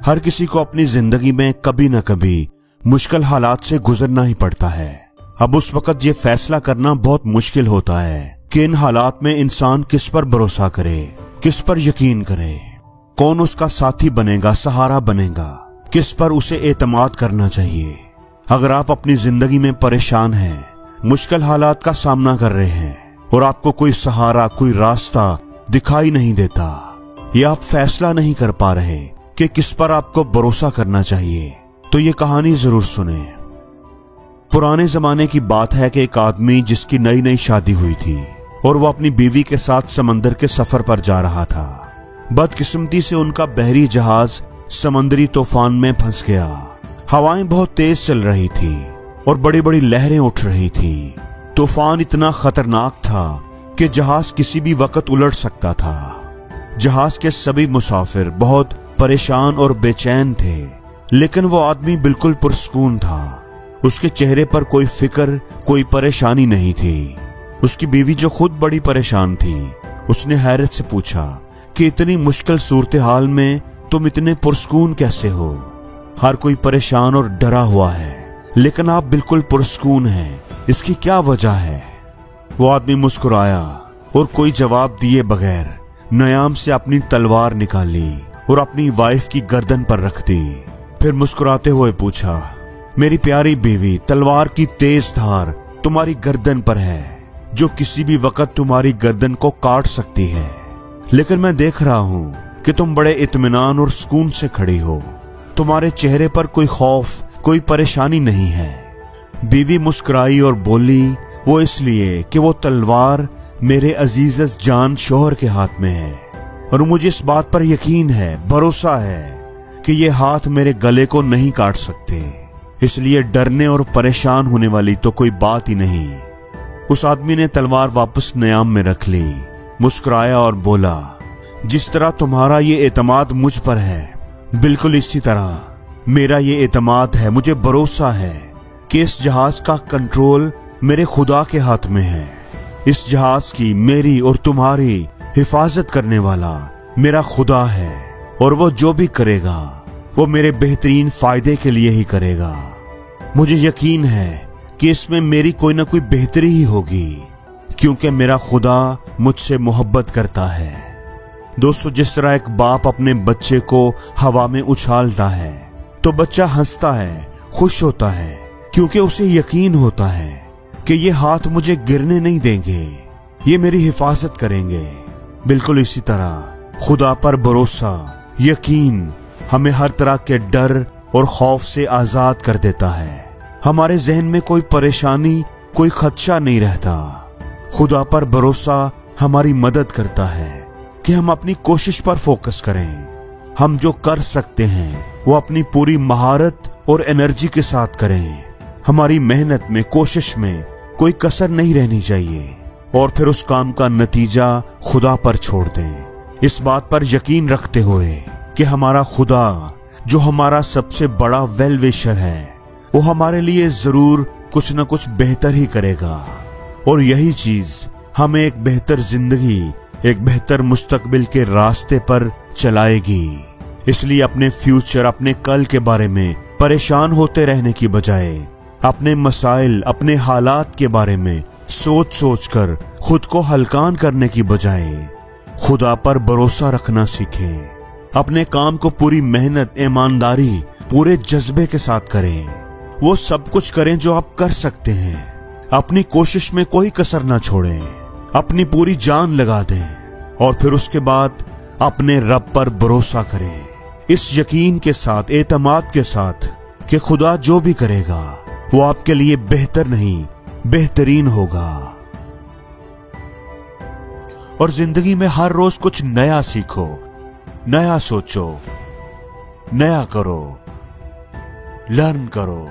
हर किसी को अपनी जिंदगी में कभी न कभी मुश्किल हालात से गुजरना ही पड़ता है। अब उस वक्त ये फैसला करना बहुत मुश्किल होता है कि इन हालात में इंसान किस पर भरोसा करे, किस पर यकीन करे, कौन उसका साथी बनेगा, सहारा बनेगा, किस पर उसे एतमाद करना चाहिए। अगर आप अपनी जिंदगी में परेशान हैं, मुश्किल हालात का सामना कर रहे हैं और आपको कोई सहारा, कोई रास्ता दिखाई नहीं देता, या आप फैसला नहीं कर पा रहे कि किस पर आपको भरोसा करना चाहिए, तो ये कहानी जरूर सुने। पुराने जमाने की बात है कि एक आदमी जिसकी नई नई शादी हुई थी और वो अपनी बीवी के साथ समंदर के सफर पर जा रहा था। बदकिस्मती से उनका बहरी जहाज समंदरी तूफान में फंस गया। हवाएं बहुत तेज चल रही थी और बड़ी बड़ी लहरें उठ रही थी। तूफान इतना खतरनाक था कि जहाज किसी भी वक्त उलट सकता था। जहाज के सभी मुसाफिर बहुत परेशान और बेचैन थे, लेकिन वो आदमी बिल्कुल पुरसुकून था। उसके चेहरे पर कोई फिक्र, कोई परेशानी नहीं थी। उसकी बीवी जो खुद बड़ी परेशान थी, उसने हैरत से पूछा कि इतनी मुश्किल सूरत हाल में तुम इतने पुरसुकून कैसे हो? हर कोई परेशान और डरा हुआ है, लेकिन आप बिल्कुल पुरसुकून हैं, इसकी क्या वजह है? वो आदमी मुस्कुराया और कोई जवाब दिए बगैर नयाम से अपनी तलवार निकाली और अपनी वाइफ की गर्दन पर रख दी। फिर मुस्कुराते हुए पूछा, मेरी प्यारी बीवी, तलवार की तेज धार तुम्हारी गर्दन पर है, जो किसी भी वक्त तुम्हारी गर्दन को काट सकती है। लेकिन मैं देख रहा हूं कि तुम बड़े इत्मीनान और सुकून से खड़ी हो। तुम्हारे चेहरे पर कोई खौफ, कोई परेशानी नहीं है। बीवी मुस्कुराई और बोली, वो इसलिए कि वो तलवार मेरे अजीज जान शोहर के हाथ में है और मुझे इस बात पर यकीन है, भरोसा है कि ये हाथ मेरे गले को नहीं काट सकते। इसलिए डरने और परेशान होने वाली तो कोई बात ही नहीं। उस आदमी ने तलवार वापस नयाम में रख ली, मुस्कुराया और बोला, जिस तरह तुम्हारा ये एतमाद मुझ पर है, बिल्कुल इसी तरह मेरा ये एतमाद है। मुझे भरोसा है कि इस जहाज का कंट्रोल मेरे खुदा के हाथ में है। इस जहाज की, मेरी और तुम्हारी हिफाजत करने वाला मेरा खुदा है और वो जो भी करेगा वो मेरे बेहतरीन फायदे के लिए ही करेगा। मुझे यकीन है कि इसमें मेरी कोई ना कोई बेहतरी ही होगी, क्योंकि मेरा खुदा मुझसे मोहब्बत करता है। दोस्तों, जिस तरह एक बाप अपने बच्चे को हवा में उछालता है तो बच्चा हंसता है, खुश होता है, क्योंकि उसे यकीन होता है कि ये हाथ मुझे गिरने नहीं देंगे, ये मेरी हिफाजत करेंगे। बिल्कुल इसी तरह खुदा पर भरोसा, यकीन हमें हर तरह के डर और खौफ से आजाद कर देता है। हमारे जहन में कोई परेशानी, कोई खदशा नहीं रहता। खुदा पर भरोसा हमारी मदद करता है कि हम अपनी कोशिश पर फोकस करें। हम जो कर सकते हैं वो अपनी पूरी महारत और एनर्जी के साथ करें। हमारी मेहनत में, कोशिश में कोई कसर नहीं रहनी चाहिए और फिर उस काम का नतीजा खुदा पर छोड़ दें, इस बात पर यकीन रखते हुए कि हमारा खुदा, जो हमारा सबसे बड़ा वेल विशर है, वो हमारे लिए जरूर कुछ न कुछ बेहतर ही करेगा और यही चीज हमें एक बेहतर जिंदगी, एक बेहतर मुस्तकबिल के रास्ते पर चलाएगी। इसलिए अपने फ्यूचर, अपने कल के बारे में परेशान होते रहने की बजाय अपने मसाइल, अपने हालात के बारे में सोच सोच कर खुद को हल्कान करने की बजाय खुदा पर भरोसा रखना सीखें। अपने काम को पूरी मेहनत, ईमानदारी, पूरे जज्बे के साथ करें। वो सब कुछ करें जो आप कर सकते हैं। अपनी कोशिश में कोई कसर ना छोड़ें, अपनी पूरी जान लगा दें और फिर उसके बाद अपने रब पर भरोसा करें, इस यकीन के साथ, एतमाद के साथ कि खुदा जो भी करेगा वो आपके लिए बेहतर नहीं, बेहतरीन होगा। और जिंदगी में हर रोज कुछ नया सीखो, नया सोचो, नया करो, लर्न करो।